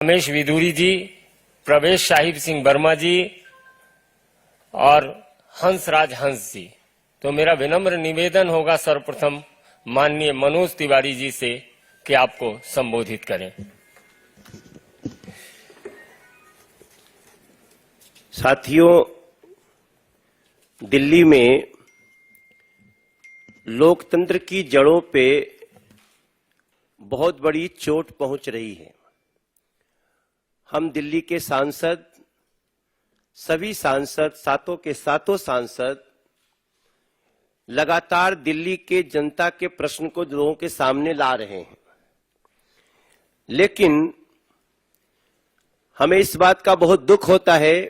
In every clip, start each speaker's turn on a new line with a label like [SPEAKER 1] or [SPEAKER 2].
[SPEAKER 1] रमेश विदुरी जी, प्रवेश साहिब सिंह वर्मा जी और हंसराज हंस जी। तो मेरा विनम्र निवेदन होगा सर्वप्रथम माननीय मनोज तिवारी जी से कि आपको संबोधित करें।
[SPEAKER 2] साथियों, दिल्ली में लोकतंत्र की जड़ों पे बहुत बड़ी चोट पहुंच रही है। हम दिल्ली के सांसद, सभी सांसद, सातों के सातों सांसद लगातार दिल्ली के जनता के प्रश्न को लोगों के सामने ला रहे हैं, लेकिन हमें इस बात का बहुत दुख होता है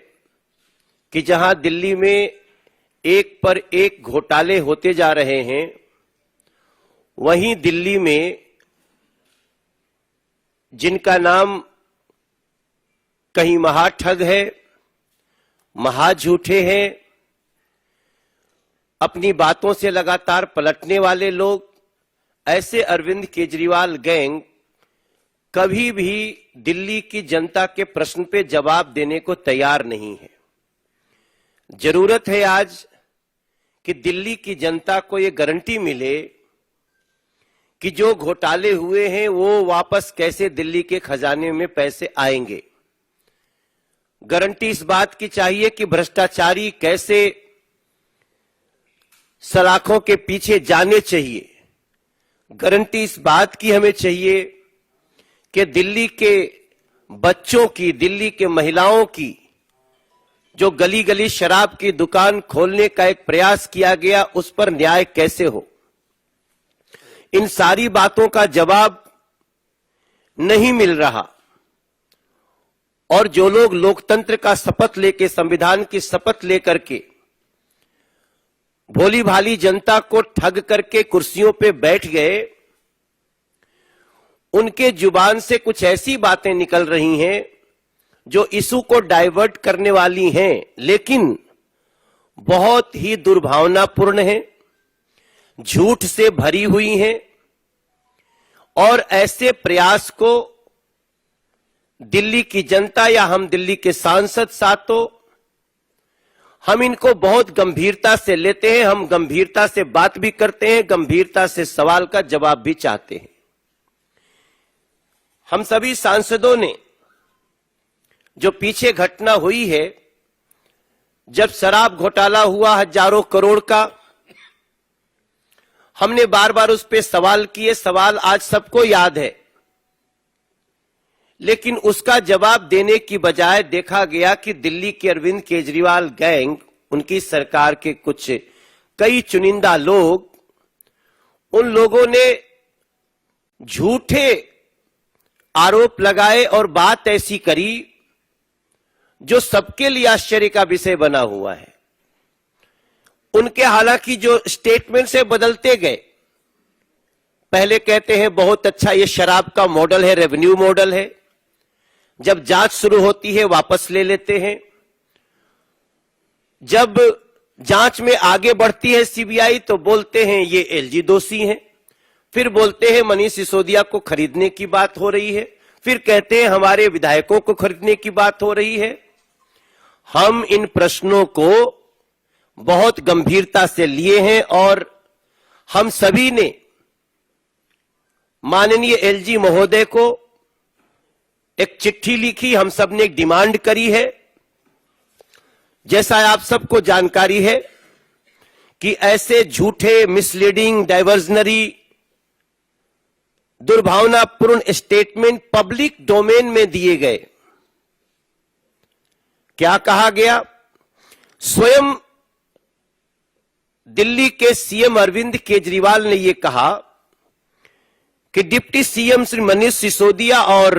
[SPEAKER 2] कि जहां दिल्ली में एक पर एक घोटाले होते जा रहे हैं, वहीं दिल्ली में जिनका नाम कहीं महाठग है, महाझूठे हैं, अपनी बातों से लगातार पलटने वाले लोग, ऐसे अरविंद केजरीवाल गैंग कभी भी दिल्ली की जनता के प्रश्न पे जवाब देने को तैयार नहीं है। जरूरत है आज कि दिल्ली की जनता को ये गारंटी मिले कि जो घोटाले हुए हैं वो वापस कैसे दिल्ली के खजाने में पैसे आएंगे। गारंटी इस बात की चाहिए कि भ्रष्टाचारी कैसे सलाखों के पीछे जाने चाहिए। गारंटी इस बात की हमें चाहिए कि दिल्ली के बच्चों की, दिल्ली के महिलाओं की जो गली गली शराब की दुकान खोलने का एक प्रयास किया गया, उस पर न्याय कैसे हो। इन सारी बातों का जवाब नहीं मिल रहा, और जो लोग लोकतंत्र का शपथ लेके, संविधान की शपथ लेकर के भोली भाली जनता को ठग करके कुर्सियों पे बैठ गए, उनके जुबान से कुछ ऐसी बातें निकल रही हैं जो इशू को डाइवर्ट करने वाली हैं, लेकिन बहुत ही दुर्भावनापूर्ण हैं, झूठ से भरी हुई हैं, और ऐसे प्रयास को दिल्ली की जनता या हम दिल्ली के सांसद साथों, हम इनको बहुत गंभीरता से लेते हैं। हम गंभीरता से बात भी करते हैं, गंभीरता से सवाल का जवाब भी चाहते हैं। हम सभी सांसदों ने जो पीछे घटना हुई है, जब शराब घोटाला हुआ हजारों करोड़ का, हमने बार बार उस पर सवाल किए। सवाल आज सबको याद है, लेकिन उसका जवाब देने की बजाय देखा गया कि दिल्ली के अरविंद केजरीवाल गैंग, उनकी सरकार के कुछ कई चुनिंदा लोग, उन लोगों ने झूठे आरोप लगाए और बात ऐसी करी जो सबके लिए आश्चर्य का विषय बना हुआ है। उनके हालांकि जो स्टेटमेंट से बदलते गए, पहले कहते हैं बहुत अच्छा ये शराब का मॉडल है, रेवेन्यू मॉडल है, जब जांच शुरू होती है वापस ले लेते हैं, जब जांच में आगे बढ़ती है सीबीआई तो बोलते हैं ये एलजी दोषी हैं, फिर बोलते हैं मनीष सिसोदिया को खरीदने की बात हो रही है, फिर कहते हैं हमारे विधायकों को खरीदने की बात हो रही है। हम इन प्रश्नों को बहुत गंभीरता से लिए हैं और हम सभी ने माननीय एलजी महोदय को एक चिट्ठी लिखी, हम सब ने एक डिमांड करी है। जैसा आप सबको जानकारी है कि ऐसे झूठे, मिसलीडिंग, डाइवर्जनरी, दुर्भावनापूर्ण स्टेटमेंट पब्लिक डोमेन में दिए गए। क्या कहा गया? स्वयं दिल्ली के सीएम अरविंद केजरीवाल ने यह कहा कि डिप्टी सीएम श्री मनीष सिसोदिया और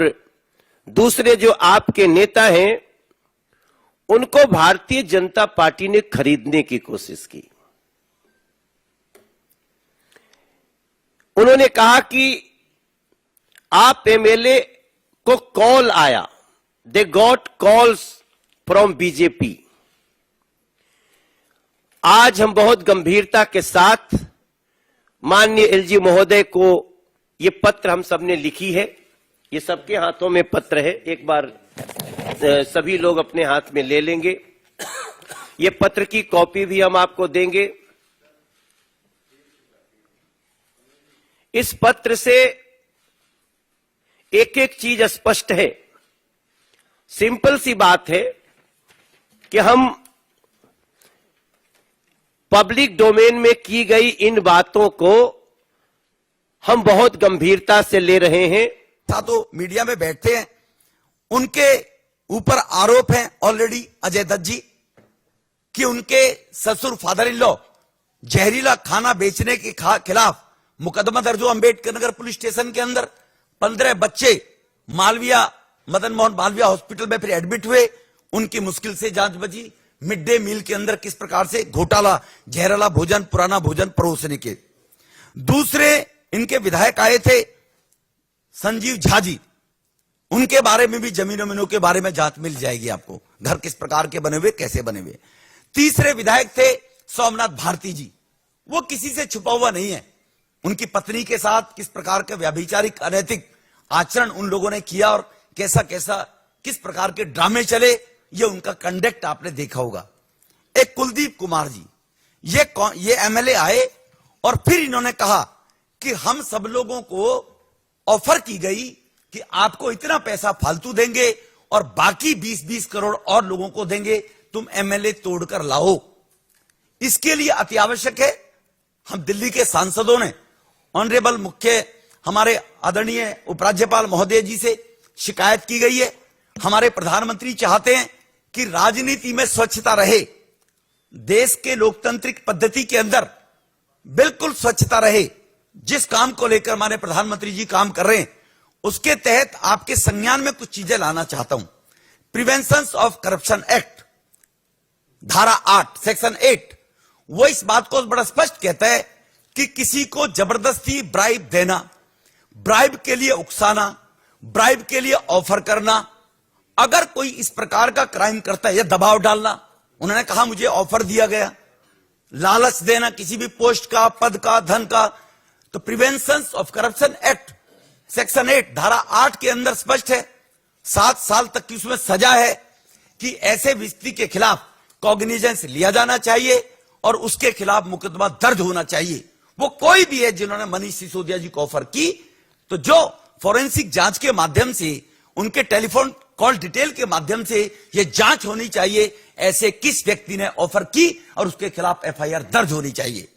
[SPEAKER 2] दूसरे जो आपके नेता हैं, उनको भारतीय जनता पार्टी ने खरीदने की कोशिश की। उन्होंने कहा कि आप एमएलए को कॉल आया, they got calls from BJP. आज हम बहुत गंभीरता के साथ माननीय एलजी महोदय को ये पत्र हम सबने लिखी है ये सबके हाथों में पत्र है, एक बार सभी लोग अपने हाथ में ले लेंगे। ये पत्र की कॉपी भी हम आपको देंगे। इस पत्र से एक एक चीज स्पष्ट है। सिंपल सी बात है कि हम पब्लिक डोमेन में की गई इन बातों को हम बहुत गंभीरता से ले रहे हैं।
[SPEAKER 3] तो मीडिया में बैठते हैं, उनके ऊपर आरोप है ऑलरेडी अजय दत्त जी कि उनके ससुर फादर इन लॉ जहरीला खाना बेचने के खिलाफ मुकदमा दर्ज हुआ अंबेडकर नगर पुलिस स्टेशन के अंदर। 15 बच्चे मालविया मदन मोहन मालविया हॉस्पिटल में फिर एडमिट हुए, उनकी मुश्किल से जांच बची। मिड डे मील के अंदर किस प्रकार से घोटाला, जहरीला भोजन, पुराना भोजन परोसने के। दूसरे इनके विधायक आए थे संजीव झा जी, उनके बारे में भी जमीनों के बारे में जांच मिल जाएगी आपको, घर किस प्रकार के बने हुए, कैसे बने हुए। तीसरे विधायक थे सोमनाथ भारती जी, वो किसी से छुपा हुआ नहीं है। उनकी पत्नी के साथ किस प्रकार के व्यभिचारिक अनैतिक आचरण उन लोगों ने किया और कैसा कैसा किस प्रकार के ड्रामे चले, ये उनका कंडक्ट आपने देखा होगा। एक कुलदीप कुमार जी, ये एमएलए आए और फिर इन्होंने कहा कि हम सब लोगों को ऑफर की गई कि आपको इतना पैसा फालतू देंगे और बाकी 20-20 करोड़ और लोगों को देंगे, तुम एमएलए तोड़कर लाओ। इसके लिए अति आवश्यक है, हम दिल्ली के सांसदों ने ऑनरेबल मुख्य हमारे आदरणीय उपराज्यपाल महोदय जी से शिकायत की गई है। हमारे प्रधानमंत्री चाहते हैं कि राजनीति में स्वच्छता रहे, देश के लोकतांत्रिक पद्धति के अंदर बिल्कुल स्वच्छता रहे। जिस काम को लेकर माननीय प्रधानमंत्री जी काम कर रहे हैं, उसके तहत आपके संज्ञान में कुछ चीजें लाना चाहता हूं। प्रिवेंशन ऑफ करप्शन एक्ट धारा 8 सेक्शन 8 वो इस बात को बड़ा स्पष्ट कहता है कि किसी को जबरदस्ती ब्राइब देना, ब्राइब के लिए उकसाना, ब्राइब के लिए ऑफर करना, अगर कोई इस प्रकार का क्राइम करता है या दबाव डालना, उन्होंने कहा मुझे ऑफर दिया गया, लालच देना किसी भी पोस्ट का, पद का, धन का, तो prevention of corruption act section 8 धारा 8 के अंदर स्पष्ट है, 7 साल तक की उसमें सजा है कि ऐसे व्यक्ति के खिलाफ कॉग्निजेंस लिया जाना चाहिए और उसके खिलाफ मुकदमा दर्ज होना चाहिए। वो कोई भी है जिन्होंने मनीष सिसोदिया जी को ऑफर की, तो जो फॉरेंसिक जांच के माध्यम से, उनके टेलीफोन कॉल डिटेल के माध्यम से ये जांच होनी चाहिए, ऐसे किस व्यक्ति ने ऑफर की और उसके खिलाफ एफआईआर दर्ज होनी चाहिए।